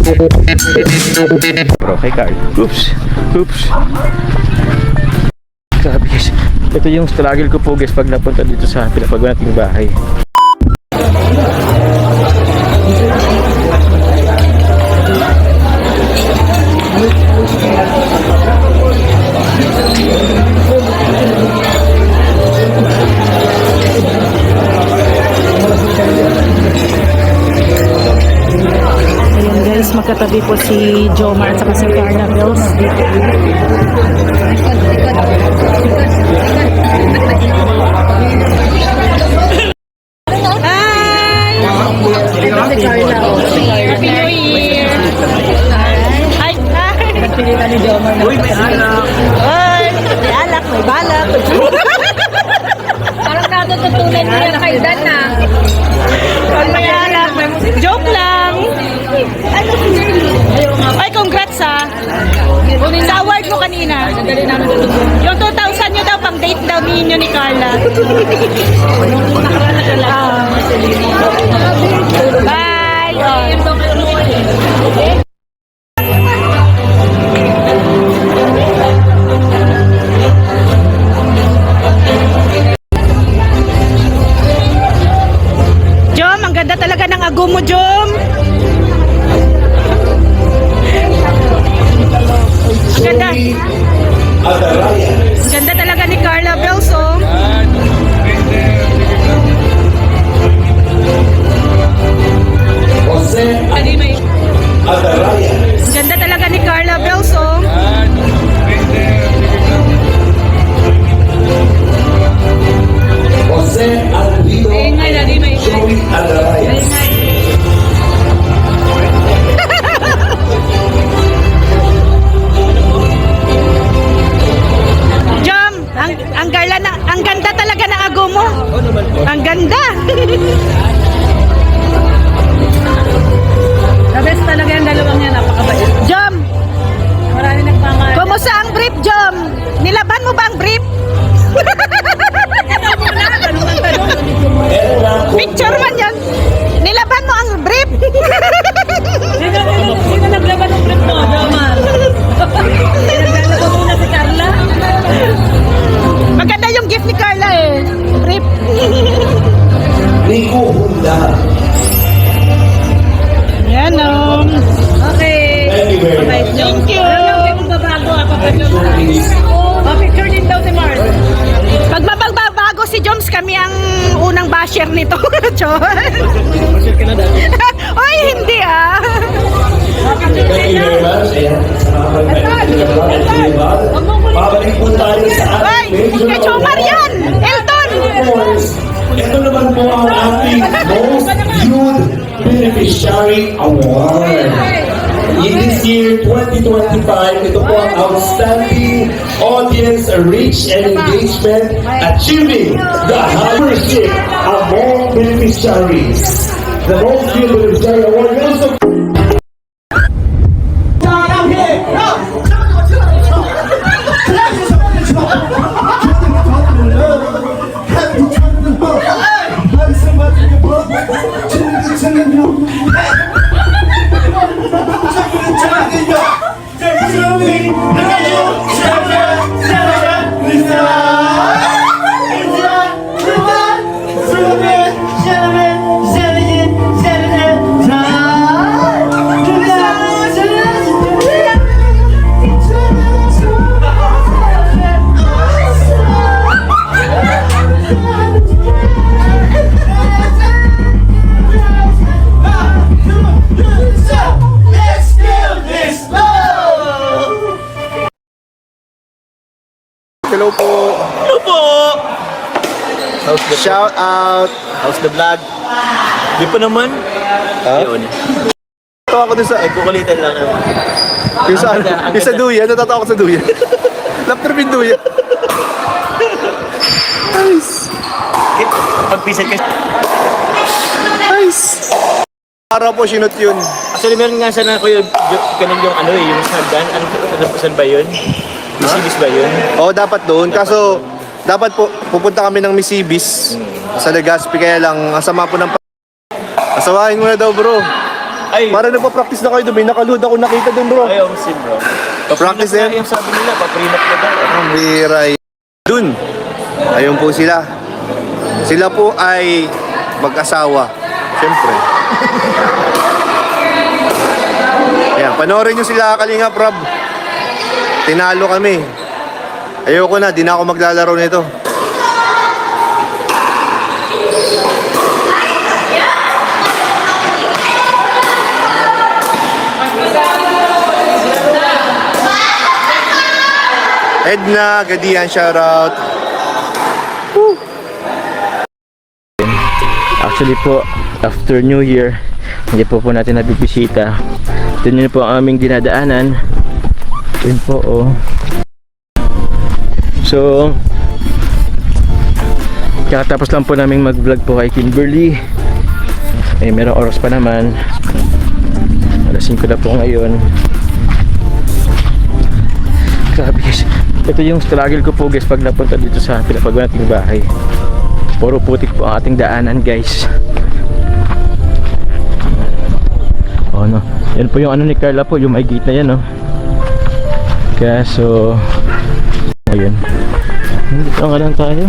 Bro, kay Carl. Oops. Oops. Grabe guys. Ito yung struggle ko po guys pag napunta dito sa pinapagawa nating bahay. Ayan guys, magkatabi po si Jomar at saka si Carla Bells. Hi! Si Carla. Happy New Year! Hi! Hi! Nagpilitan ni Jomar. Uy, may alak! Uy! May alak, may balak! Parang natututunan niya kay Dan na. Pag may alak, joke lang! Ay, congrats ha! Sa award mo kanina. Yung 2,000 nyo daw, pang date daw ninyo ni Carla. Bye! Jom, ang ganda talaga ng ago mo, Jom! Ang ganda. Ang ganda talaga ni Carla Bells, oh. Ang ganda talaga ni Carla Bells, oh. Jom, ang ganda talaga ng ago mo. Ang ganda. The best talaga yung dalawang yan, napakabait. Jom! Marami nagmamahal. Kumusta ang brief, Jom? Nilaban mo ba ang brief? Picture man yan. Nilaban mo ang brief? Sino naglaban ng brief mo, Jomar? Naglaban mo na si Carla? Maganda yung gift ni Carla eh. Brief. Rico Honda. Yan o. Okay. Thank you very much. Thank you. Picture din daw si Mars. Pag magbabago si Joms, kami ang unang basher nito. Basher ka na dahil. Oy, hindi ah. Thank you very much. Ayan, babalik po tayo sa Oy, ating kay Jomar yan. Elton. Ito naman po ang ating Most Youth Beneficiary Award. In this year, 2025, ito po ang Outstanding Audience Reach and Engagement Achieving the Membership among beneficiaries. The Most Youth Beneficiary Award also Hello po. Hello po! Shout out. How's the vlog? Di pa naman. Ha? Yun. Natawa ko dun sa, Kukulitan lang naman. yung sa, yung sa duyan, natatawa ko sa duyan. Laptop yung duyan. Nice. Pagpisan ka. Nice. Araw po sinot yun. Actually, meron nga sana ko yung ganun yung ano eh, yung sagdan. Saan ba yun? Misibis ba yun? Oo, dapat doon. Kaso, dapat po, pupunta kami ng Misibis sa Legazpi. Kaya lang, ang sama po ng asawahin mo na daw, bro. Ay. Para nagpa-practice na kayo doon. May nakaload ako nakita doon, bro. Ayaw mo sim bro. Practice na yan? yung sabi nila, paprenup na daw. Ang biray. Dun. Ayun po sila. Sila po ay mag-asawa. Siyempre. Ayan, panoorin nyo sila Kalinga Prab. Tinalo kami. Ayoko na, di na ako maglalaro nito. Edna, Gadian, shoutout. Actually po, after New Year, hindi po natin nabibisita. Ito nyo po ang aming dinadaanan. Yun po, oh. So, kakatapos lang po namin mag-vlog po kay Kimberly. Eh, merong oras pa naman. Alas 5 na po ngayon. Grabe guys. Ito yung struggle ko po guys pag napunta dito sa pinapagawa nating bahay. Puro putik po ang ating daanan guys. Oh no. Yan po yung ano ni Carla po, yung may gate na yan no. Kaso ayun. Dito nga lang tayo.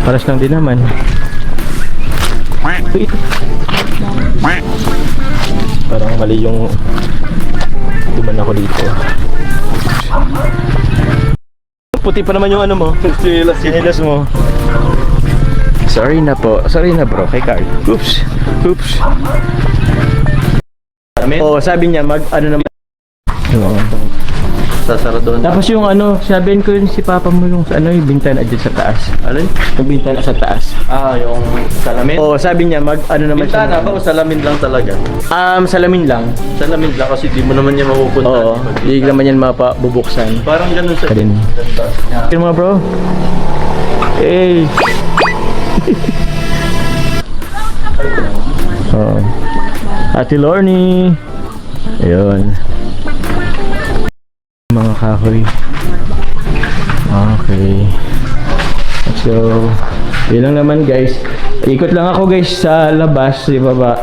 Paras lang din naman. Wait. Parang mali yung duman ako dito. Puti pa naman yung ano mo. Sinilas mo. Sorry na po. Sorry na bro. Kay Carl. Oops. Oops. Oh, sabi niya mag ano naman. Sasara doon. Tapos yung ano, sabihin ko yun si papa mo yung ano, yung bintana dyan sa taas. Alin? Yung bintana sa taas. Ah, yung salamin? Oh, sabi niya mag ano naman Bintana ba o salamin lang talaga? Salamin lang. Salamin lang kasi di mo naman niya mapupunta. Oo. Hindi naman yan mapabubuksan. Parang ganun sa Kalin. Yun mga bro. Hey. Oh. Ate Lorny. Ayun. Mga kahoy. Okay. So, yun lang naman guys. Ikot lang ako guys sa labas, di ba ba?